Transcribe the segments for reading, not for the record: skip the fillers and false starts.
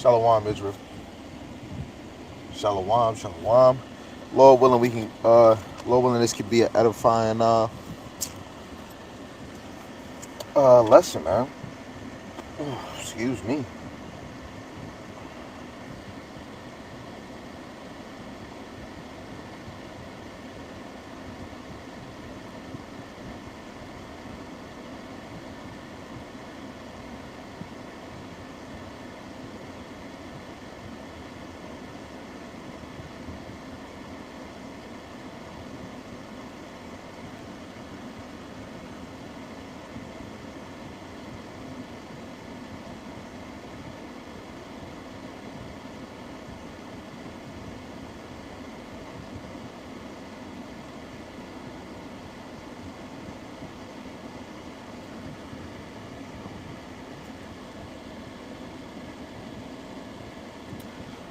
Shalom, Israel. Shalom, shalom. Lord willing, we can. Lord willing, this could be an edifying lesson, man. Excuse me.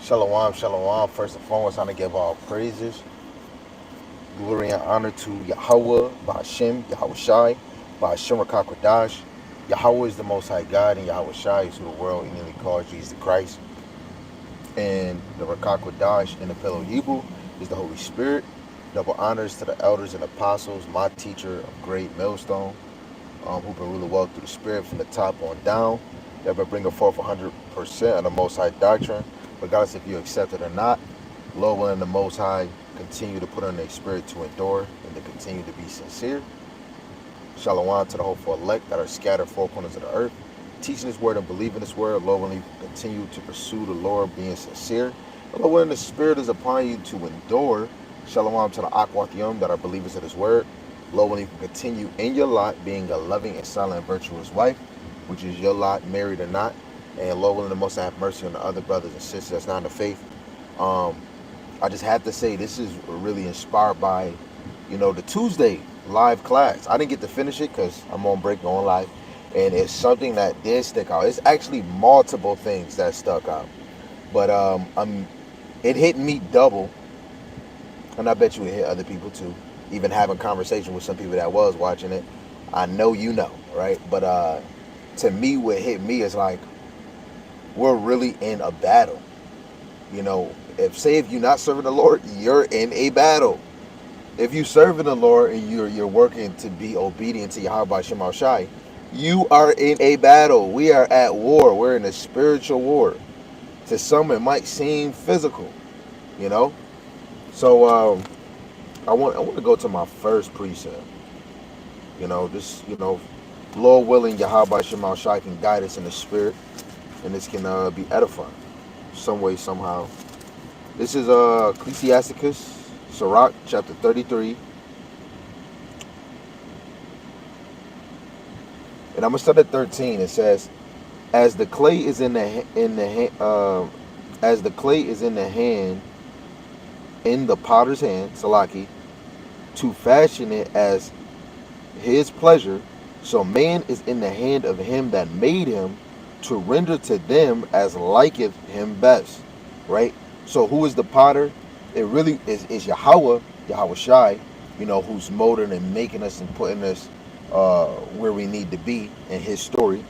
Shalom, shalom. First and foremost, I'm gonna give all praises, glory, and honor to Yahweh, Ba'ashem, Yahweh Shai, Ba'ashem Rakakwadash. Yahweh is the Most High God, and Yahweh Shai is who the world innately calls Jesus the Christ. And the Rakakwadash in the Pelo Hebrew is the Holy Spirit. Double honors to the elders and apostles, my teacher of great millstone, who been ruling well through the Spirit from the top on down. That been bringing forth 100% of the Most High doctrine, regardless if you accept it or not. Lord willing, the Most High continue to put on their spirit to endure and to continue to be sincere. Shalom to the hopeful elect that are scattered four corners of the earth, teaching His word and believing His word. Lord willing, continue to pursue the Lord, being sincere. Lord willing, the Spirit is upon you to endure. Shalom to the Akwathium that are believers of His word. Lord willing, you can continue in your lot, being a loving and silent and virtuous wife, which is your lot, married or not. And Lord willing, the Most High have mercy on the other brothers and sisters that's not in the faith. I just have to say, this is really inspired by, the Tuesday live class. I didn't get to finish it because I'm on break going live. And it's something that did stick out. It's actually multiple things that stuck out. But it hit me double. And I bet you it hit other people too. Even having conversation with some people that was watching it. I know you know, right? But to me, what hit me is like, we're really in a battle. If you're not serving the Lord, you're in a battle. If you serving the Lord and you're working to be obedient to Yahweh Shema Shai, you are in a battle. We are at war. We're in a spiritual war. To some, it might seem physical, you know. So I want to go to my first precept. Lord willing, Yahweh Shema Shai can guide us in the spirit, and this can be edifying, some way, somehow. This is Ecclesiasticus, Sirach, chapter 33. And I'm gonna start at 13. It says, "As the clay is as the clay is in the hand, in the potter's hand, Salaki, to fashion it as his pleasure, so man is in the hand of him that made him, to render to them as liketh him best." Right? So who is the potter? It really is Yahweh Shai, who's molding and making us and putting us where we need to be in his story.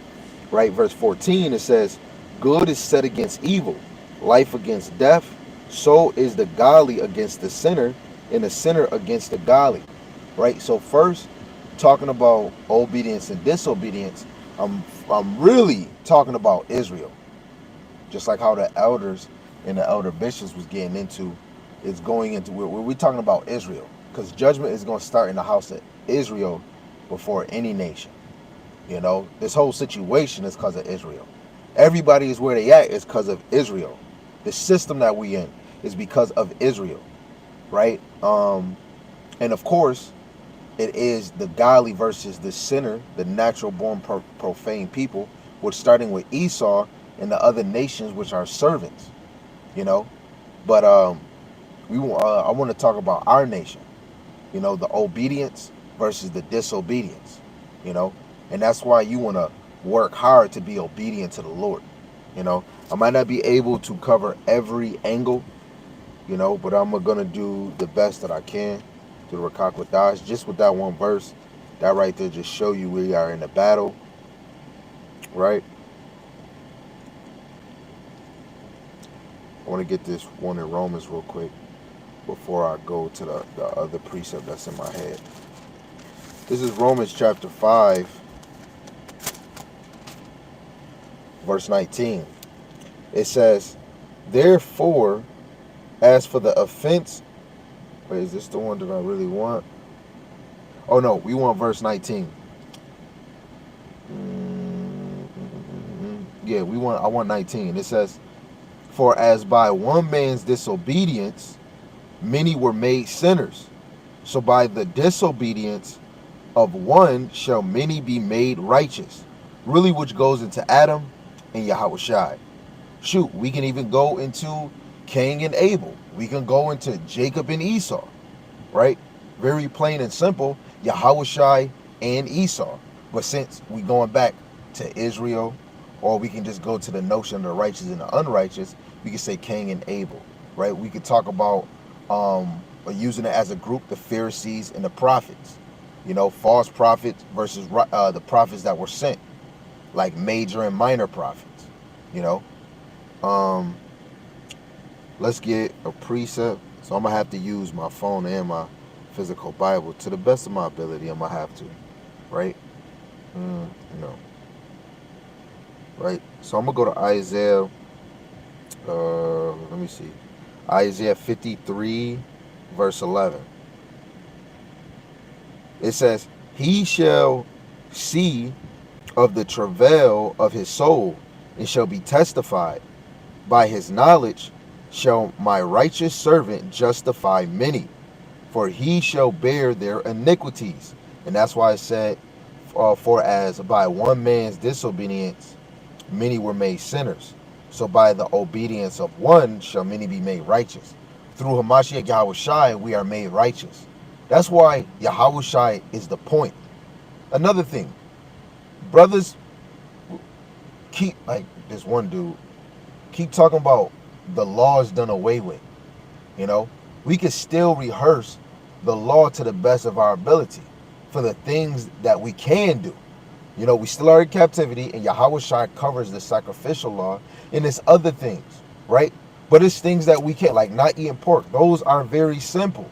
Right? Verse 14, it says, "Good is set against evil, life against death, so is the godly against the sinner, and the sinner against the godly." Right? So first, talking about obedience and disobedience, I'm really talking about Israel. Just like how the elders and the elder bishops was getting into, it's going into where we're talking about Israel, because judgment is going to start in the house of Israel before any nation. This whole situation is because of Israel. Everybody is where they at is because of Israel. The system that we in is because of Israel, right? And of course, it is the godly versus the sinner, the natural born profane people, which starting with Esau and the other nations, which are servants. But I want to talk about our nation. The obedience versus the disobedience. And that's why you want to work hard to be obedient to the Lord. I might not be able to cover every angle, but I'm gonna do the best that I can to the Rakak with Dash. Just with that one verse, that right there just show you we are in a battle, right? I want to get this one in Romans real quick before I go to the other precept that's in my head. This is Romans chapter 5, verse 19. It says, therefore, as for the offense, wait, is this the one that I really want? Oh no, we want verse 19. Yeah, I want 19. It says, for as by one man's disobedience many were made sinners, so by the disobedience of one shall many be made righteous. Really, which goes into Adam and Yahushua. Shoot, we can even go into Cain and Abel. We can go into Jacob and Esau, right? Very plain and simple, Yahushua and Esau. But since we going back to Israel, or we can just go to the notion of the righteous and the unrighteous, we can say Cain and Abel, right? We could talk about using it as a group, the Pharisees and the prophets. You know, false prophets versus the prophets that were sent, like major and minor prophets. You know, let's get a precept. So I'm gonna have to use my phone and my physical Bible to the best of my ability. I'm gonna have to, right? No, right. So I'm gonna go to Isaiah. Let me see, Isaiah 53, verse 11. It says, he shall see of the travail of his soul, and shall be testified. By his knowledge shall my righteous servant justify many, for he shall bear their iniquities. And that's why I said, for as by one man's disobedience many were made sinners, so by the obedience of one shall many be made righteous. Through Hamashiach Yahushai we are made righteous. That's why Yahushai is the point. Another thing, brothers keep, like this one dude, keep talking about the law is done away with. You know, we can still rehearse the law to the best of our ability for the things that we can do. You know, we still are in captivity, and Yahushua covers the sacrificial law, and it's other things, right? But it's things that we can't, like not eating pork. Those are very simple.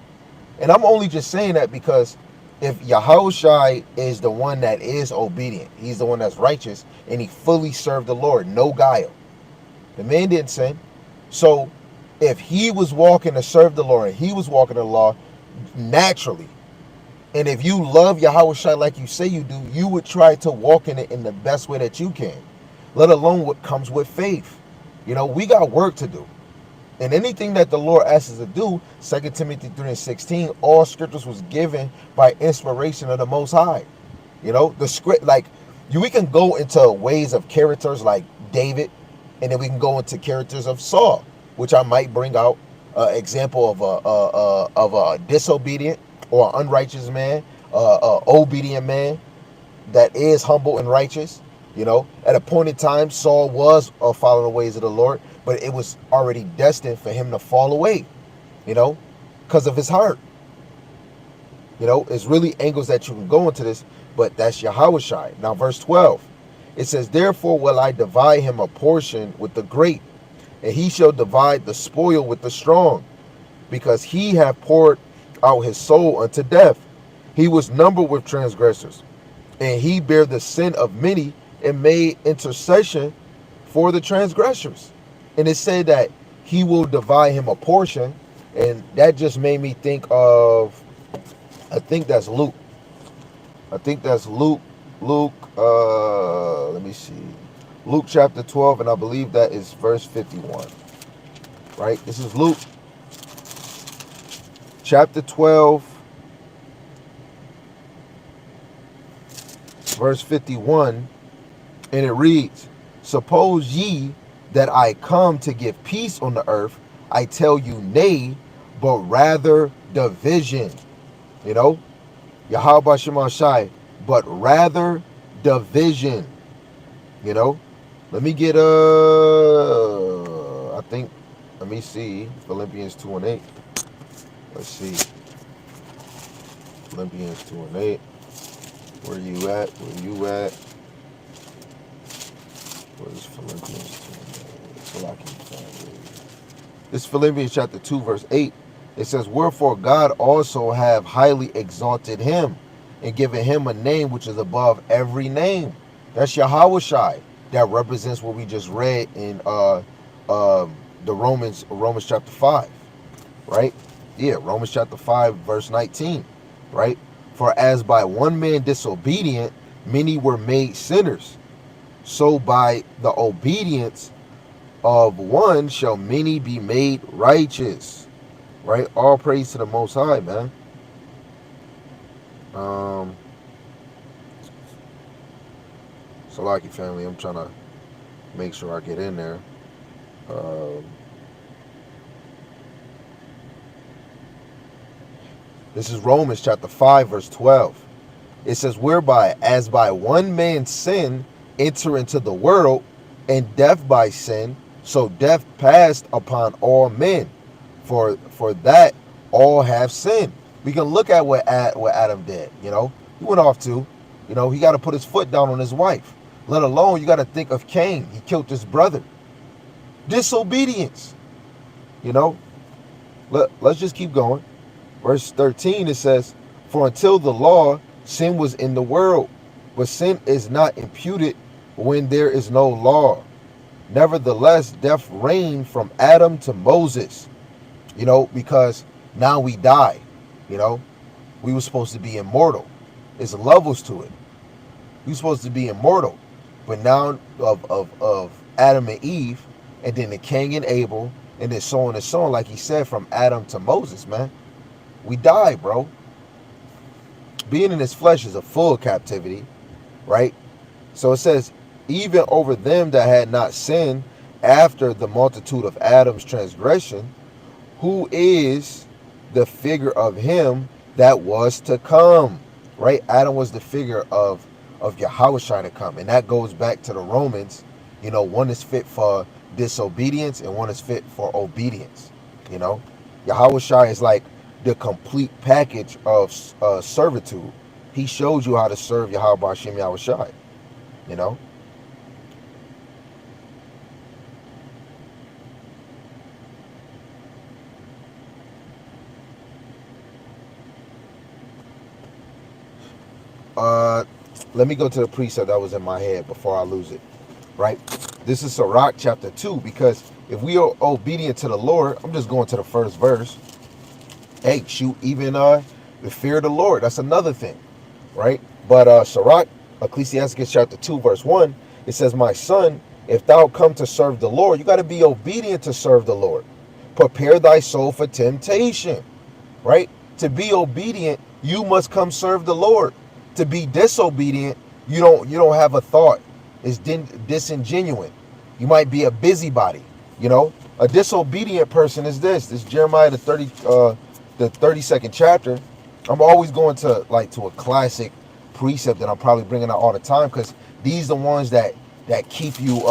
And I'm only just saying that because if Yahushua is the one that is obedient, he's the one that's righteous, and he fully served the Lord, no guile. The man didn't sin. So if he was walking to serve the Lord, and he was walking the law naturally, and if you love Yahushua like you say you do, you would try to walk in it in the best way that you can, let alone what comes with faith. You know, we got work to do. And anything that the Lord asks us to do, 2 Timothy 3:16, all scriptures was given by inspiration of the Most High. You know, the script, like, we can go into ways of characters like David, and then we can go into characters of Saul, which I might bring out an example of a disobedient or unrighteous man, obedient man that is humble and righteous. You know, at a point in time, Saul was following the ways of the Lord, but it was already destined for him to fall away, you know, because of his heart. You know, it's really angles that you can go into this, but that's Yahushua. Now, verse 12, it says, therefore will I divide him a portion with the great, and he shall divide the spoil with the strong, because he hath poured out his soul unto death. He was numbered with transgressors, and he bare the sin of many, and made intercession for the transgressors. And it said that he will divide him a portion, and that just made me think of, I think that's Luke. Luke, let me see. Luke chapter 12, and I believe that is verse 51. Right? This is Luke chapter 12, verse 51. And it reads, suppose ye that I come to give peace on the earth, I tell you nay, but rather division. You know, Yahweh Shema Shai, but rather division. You know, let me get I think, let me see, Philippians 2:8. Let's see, Philippians 2:8. Where you at? Where you at? Where's Philippians 2:8? So I can find it. This is Philippians chapter 2, verse 8. It says, wherefore God also have highly exalted him and given him a name which is above every name. That's Yahushai. That represents what we just read in the Romans chapter 5, right? Yeah, Romans chapter 5, verse 19, right? For as by one man disobedient, many were made sinners, so by the obedience of one shall many be made righteous. Right? All praise to the Most High, man. Salaki family, I'm trying to make sure I get in there. This is Romans chapter 5, verse 12. It says, whereby, as by one man's sin enter into the world, and death by sin, so death passed upon all men. For that all have sinned. We can look at what Adam did. You know, he went off to, you know, he got to put his foot down on his wife. Let alone, you got to think of Cain. He killed his brother. Disobedience. You know, let's just keep going. Verse 13, it says, for until the law, sin was in the world, but sin is not imputed when there is no law. Nevertheless, death reigned from Adam to Moses. You know, because now we die. You know, we were supposed to be immortal. There's levels to it. We were supposed to be immortal. But now of Adam and Eve, and then the Cain and Abel, and then so on and so on, like he said, from Adam to Moses, man. We die, bro. Being in his flesh is a full captivity, right? So it says, even over them that had not sinned after the multitude of Adam's transgression, who is the figure of him that was to come, right? Adam was the figure of Yahushua to come. And that goes back to the Romans. You know, one is fit for disobedience and one is fit for obedience. You know, Yahushua is like the complete package of servitude. He showed you how to serve Yahweh Hashem Yahushua, you know. Let me go to the precept that was in my head before I lose it, right? This is Sirach chapter 2, because if we are obedient to the Lord, I'm just going to the first verse. Hey, shoot, even the fear of the Lord, that's another thing, right? But Sirach, Ecclesiastes chapter 2, verse 1, it says, my son, if thou come to serve the Lord, you got to be obedient to serve the Lord. Prepare thy soul for temptation, right? To be obedient, you must come serve the Lord. To be disobedient, you don't have a thought. It's disingenuous. You might be a busybody. You know, a disobedient person is this Jeremiah the 32nd chapter. I'm always going to to a classic precept that I'm probably bringing out all the time, because these are the ones that keep you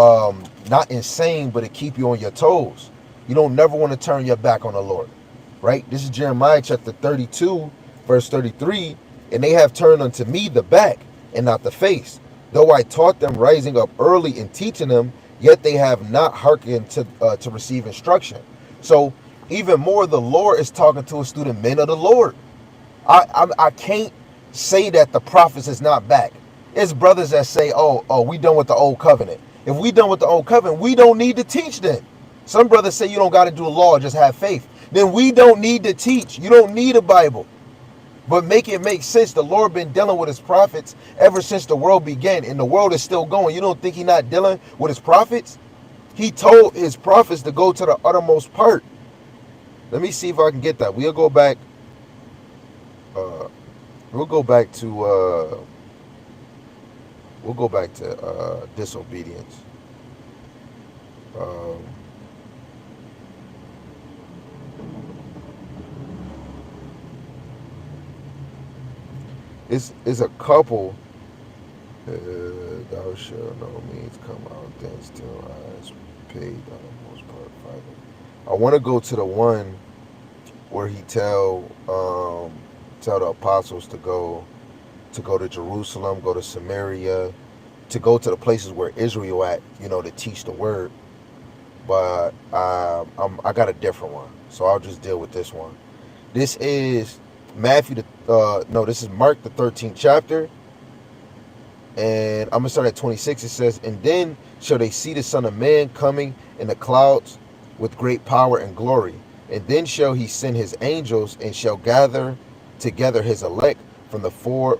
not insane, but it keep you on your toes. You don't never want to turn your back on the Lord, right? This is Jeremiah chapter 32, verse 33. And they have turned unto me the back and not the face. Though I taught them rising up early and teaching them, yet they have not hearkened to receive instruction. So even more, the Lord is talking to a student, men of the Lord. I can't say that the prophets is not back. It's brothers that say, oh, we done with the old covenant. If we done with the old covenant, we don't need to teach then. Some brothers say you don't got to do a law, just have faith. Then we don't need to teach. You don't need a Bible. But make it make sense. The Lord been dealing with his prophets ever since the world began, and the world is still going. You don't think he's not dealing with his prophets? He told his prophets to go to the uttermost part. Let me see if I can get that. We'll go back. We'll go back to disobedience. It's a couple. Thou shalt no means come out thence till eyes paid on the most part. Father. I want to go to the one where he tell the apostles to go to Jerusalem, go to Samaria, to go to the places where Israel at, to teach the word. but I got a different one, so I'll just deal with this one. This is Matthew no, this is Mark the 13th chapter, and I'm gonna start at 26. It says, "And then shall they see the Son of Man coming in the clouds with great power and glory. And then shall he send his angels and shall gather together his elect from the four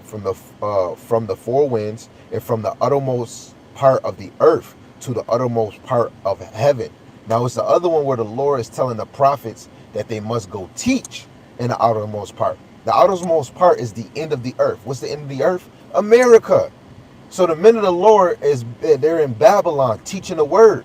winds and from the uttermost part of the earth to the uttermost part of heaven." Now it's the other one where the Lord is telling the prophets that they must go teach in the outermost part. The outermost part is the end of the earth. What's the end of the earth? America. So the men of the Lord they're in Babylon teaching the word.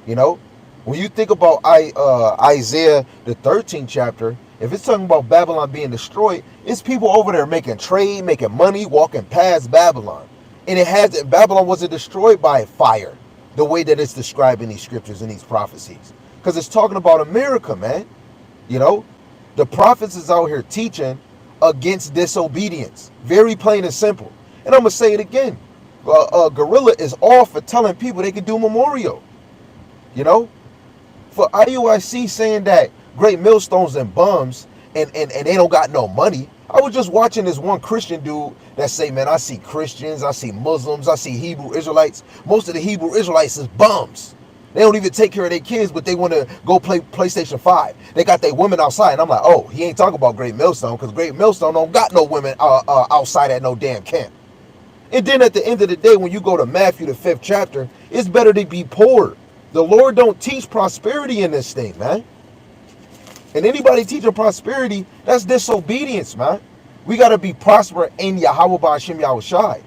You know, when you think about Isaiah the 13th chapter, if it's talking about Babylon being destroyed, it's people over there making trade, making money, walking past Babylon, and Babylon wasn't destroyed by fire, the way that it's described in these scriptures and these prophecies, because it's talking about America, man. You know, the prophets is out here teaching against disobedience, very plain and simple. And I'm gonna say it again. Gorilla is all for telling people they can do memorial. You know, for IUIC saying that great millstones and bums and they don't got no money. I was just watching this one Christian dude that say, man, I see Christians, I see Muslims, I see Hebrew Israelites. Most of the Hebrew Israelites is bums. They don't even take care of their kids, but they want to go play PlayStation 5. They got their women outside. And I'm like, oh, he ain't talking about Great Millstone, because Great Millstone don't got no women outside at no damn camp. And then at the end of the day, when you go to Matthew the 5th chapter, it's better to be poor. The Lord don't teach prosperity in this thing, man. And anybody teaching prosperity, that's disobedience, man. We got to be prosperous in Yahweh Ba'Shem Yahushai.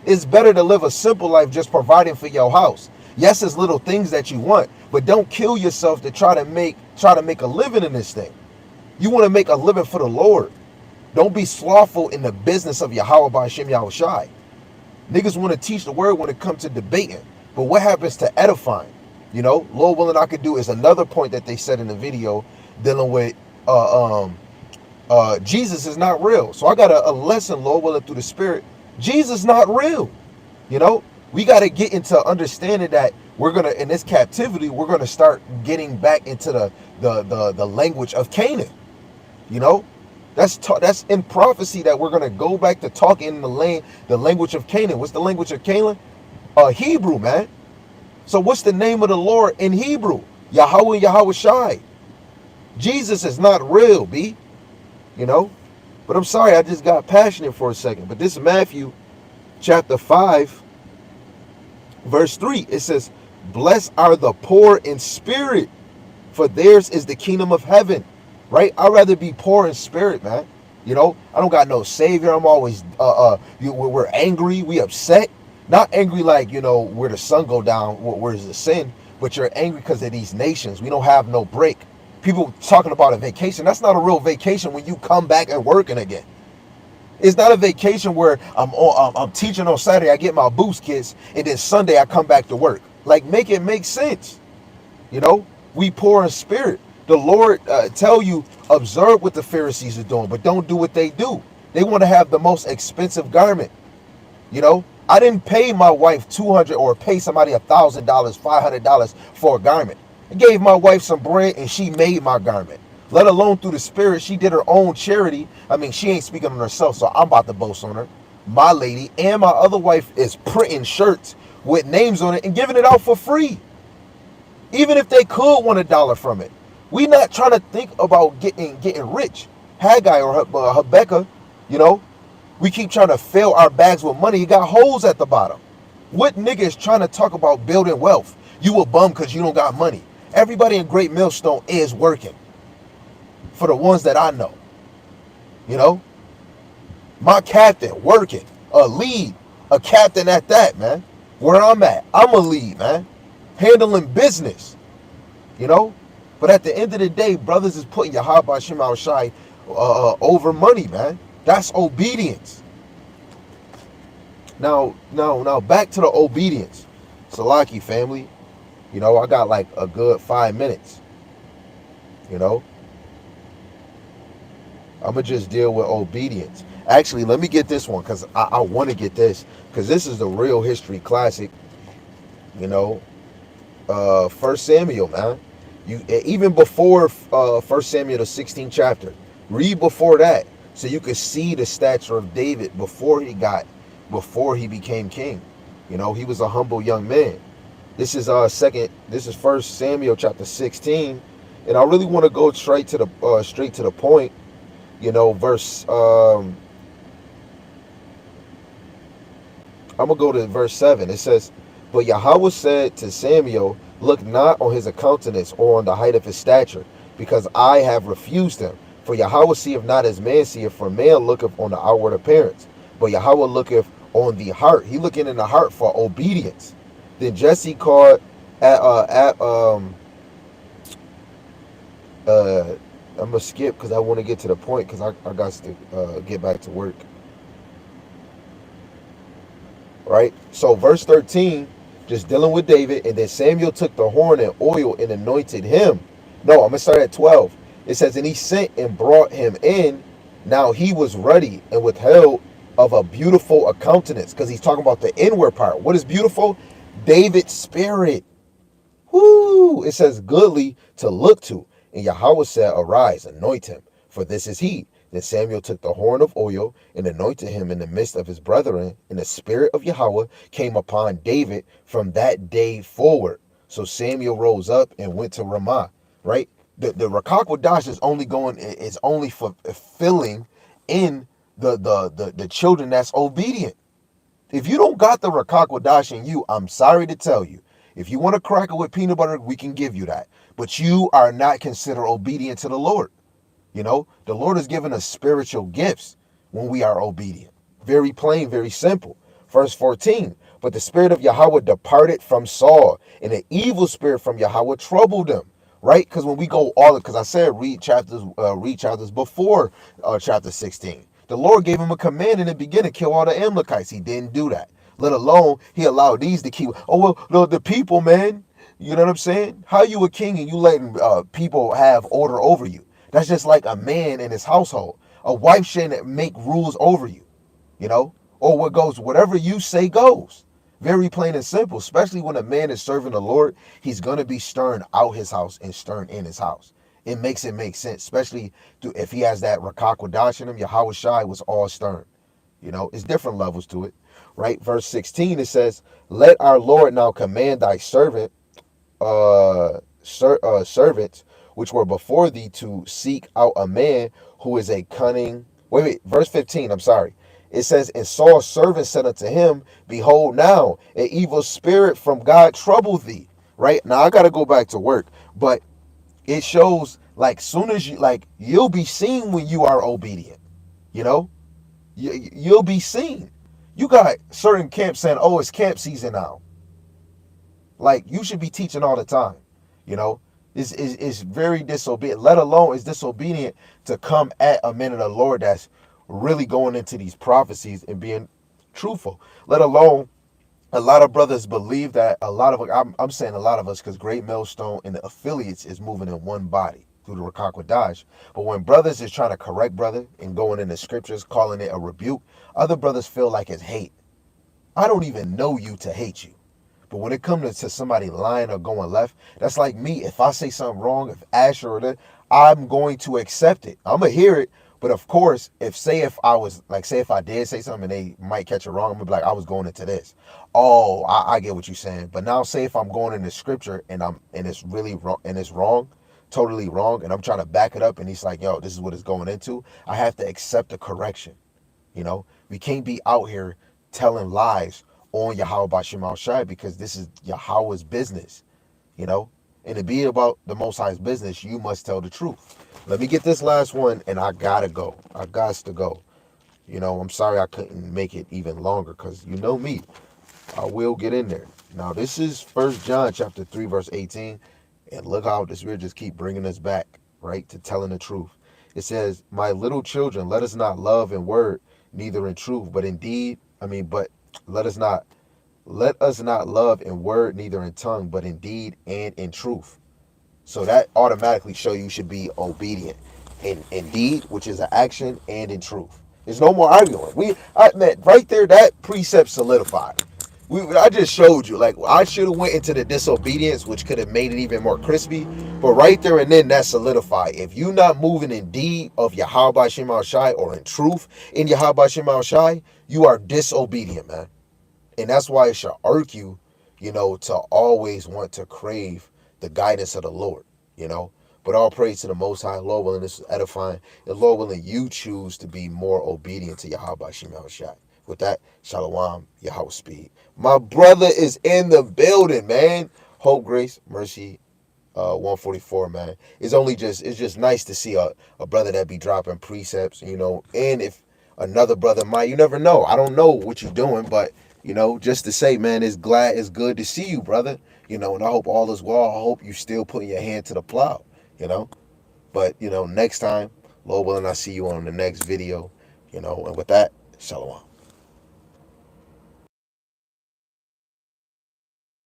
It's better to live a simple life just providing for your house. Yes, it's little things that you want, but don't kill yourself to try to make a living in this thing. You want to make a living for the Lord. Don't be slothful in the business of Yahweh Ba'Shem Yahushai. Niggas want to teach the word when it comes to debating, but what happens to edifying? You know, Lord willing, I could do is another point that they said in the video dealing with Jesus is not real. So I got a lesson, Lord willing, through the Spirit. Jesus not real. You know, we got to get into understanding that we're gonna, in this captivity, we're gonna start getting back into the language of Canaan. You know, that's in prophecy that we're gonna go back to talking in the language of Canaan. What's the language of Canaan? Hebrew, man. So what's the name of the Lord in Hebrew? Yahweh, Yahweh Shai. Jesus is not real, B. You know? But I'm sorry, I just got passionate for a second. But this is Matthew chapter 5, verse 3. It says, "Blessed are the poor in spirit, for theirs is the kingdom of heaven." Right? I'd rather be poor in spirit, man. You know, I don't got no savior. I'm always we're angry, we upset. Not angry like, you know, where the sun go down, where's the sin, but you're angry because of these nations. We don't have no break. People talking about a vacation. That's not a real vacation when you come back and working again. It's not a vacation where I'm teaching on Saturday, I get my boost kits, and then Sunday I come back to work. Like, make it make sense. You know, we poor in spirit. The Lord tell you, observe what the Pharisees are doing, but don't do what they do. They want to have the most expensive garment. You know, I didn't pay my wife $200 or pay somebody $1,000, $500 for a garment. I gave my wife some bread and she made my garment. Let alone through the Spirit, she did her own charity. I mean, she ain't speaking on herself, so I'm about to boast on her. My lady and my other wife is printing shirts with names on it and giving it out for free. Even if they could want $1 from it. We not trying to think about getting rich. Haggai or Habakkuk, you know, we keep trying to fill our bags with money. You got holes at the bottom. What nigga is trying to talk about building wealth? You a bum because you don't got money. Everybody in Great Millstone is working. For the ones that I know. You know? My captain working. A lead. A captain at that, man. Where I'm at. I'm a lead, man. Handling business. You know? But at the end of the day, brothers is putting Yahweh Shema Shai over money, man. That's obedience. Now back to the obedience. Salaki family. You know, I got like a good 5 minutes. You know? I'm going to just deal with obedience. Actually, let me get this one because I want to get this because this is the real history classic. You know? First Samuel, man. You even before First Samuel the 16th chapter, read before that so you could see the stature of David before he became king. You know, he was a humble young man. This is this is First Samuel chapter 16, and I really want to go straight to the point. You know, verse I'm gonna go to verse 7. It says, "But Yahweh said to Samuel, Look not on his countenance or on the height of his stature, because I have refused him. For Yahweh seeth not as man seeth, for man looketh on the outward appearance, but Yahweh looketh on the heart." He looking in the heart for obedience. Then Jesse called at uh I'm gonna skip because I want to get to the point because I got to get back to work. Right? So verse 13, just dealing with David, and then Samuel took the horn and oil and anointed him. No, I'm gonna start at 12. It says, "And he sent and brought him in. Now he was ruddy and withheld of a beautiful countenance," because he's talking about the inward part. What is beautiful? David's spirit. Whoo! It says goodly to look to. And Yahweh said, Arise, anoint him, for this is he. Then Samuel took the horn of oil and anointed him in the midst of his brethren, and the spirit of Yahweh came upon David from that day forward. So Samuel rose up and went to Ramah. Right? The Rakakwadash is only fulfilling in the children that's obedient. If you don't got the Rakakwadash in you, I'm sorry to tell you. If you want a cracker with peanut butter, we can give you that. But you are not considered obedient to the Lord. You know, the Lord has given us spiritual gifts when we are obedient. Very plain, very simple. Verse 14, "But the spirit of Yahweh departed from Saul, and an evil spirit from Yahweh troubled him." Right? Because when we go because I said read chapters before chapter 16. The Lord gave him a command in the beginning, kill all the Amalekites. He didn't do that. Let alone he allowed these to keep. Oh well, the people, man. You know what I'm saying? How you a king and you letting people have order over you? That's just like a man in his household. A wife shouldn't make rules over you, you know? Or whatever you say goes. Very plain and simple, especially when a man is serving the Lord, he's going to be stern out his house and stern in his house. It make sense, especially if he has that Rakakwadash in him. Yahweh Shai was all stern. You know, it's different levels to it, right? Verse 16, it says, "Let our Lord now command thy servants which were before thee to seek out a man who is a cunning." Wait, verse 15, I'm sorry. It says, "And Saul's servant said unto him, Behold now, an evil spirit from God trouble thee." Right? Now I gotta go back to work, but it shows like soon as you'll be seen when you are obedient. You know? You'll be seen. You got certain camps saying, "Oh, it's camp season now." Like you should be teaching all the time. You know, it's very disobedient. Let alone it's disobedient to come at a man of the Lord that's really going into these prophecies and being truthful. Let alone a lot of brothers believe that I'm saying a lot of us because Great Millstone and the affiliates is moving in one body through the Rakakwadash. But when brothers is trying to correct brother and going in the scriptures, calling it a rebuke, other brothers feel like it's hate. I don't even know you to hate you. But when it comes to somebody lying or going left, that's like me. If I say something wrong, if Asher or that, I'm going to accept it. I'm gonna hear it. But of course, if I did say something and they might catch it wrong, I'm gonna be like, I was going into this. Oh, I get what you're saying. But now say if I'm going into scripture and it's really wrong and it's wrong, totally wrong, and I'm trying to back it up and he's like, yo, this is what it's going into. I have to accept the correction. You know, we can't be out here telling lies on Yahweh Bashim Shai because this is Yahweh's business, you know? And to be about the Most High's business, you must tell the truth. Let me get this last one and I gotta go. I got to go. You know, I'm sorry I couldn't make it even longer because you know me. I will get in there. Now, this is 1 John chapter 3, verse 18. And look how the Spirit just keep bringing us back, right, to telling the truth. It says, "My little children, let us not love in word, neither in truth, but let us not love in word, neither in tongue, but in deed and in truth." So that automatically show you should be obedient in deed, which is an action, and in truth. There's no more arguing. Man, right there, that precept solidified. I just showed you. Like, I should have went into the disobedience, which could have made it even more crispy. But right there and then, that solidified. If you not moving in deed of Yahweh Shema Shai or in truth in Yahweh Shema Shai, you are disobedient, man. And that's why it should irk you, to always want to crave the guidance of the Lord. But all praise to the Most High. Lord willing, this is edifying. And Lord willing, you choose to be more obedient to Yahweh Shema Shai. With that, Shalom, Yahweh speed. My brother is in the building, man. Hope, grace, mercy, 144, man. It's just nice to see a brother that be dropping precepts. And if another brother might, you never know. I don't know what you're doing, but just to say, man, it's good to see you, brother. And I hope all is well. I hope you still putting your hand to the plow, you know. But next time, Lord willing, I see you on the next video, and with that, shalom.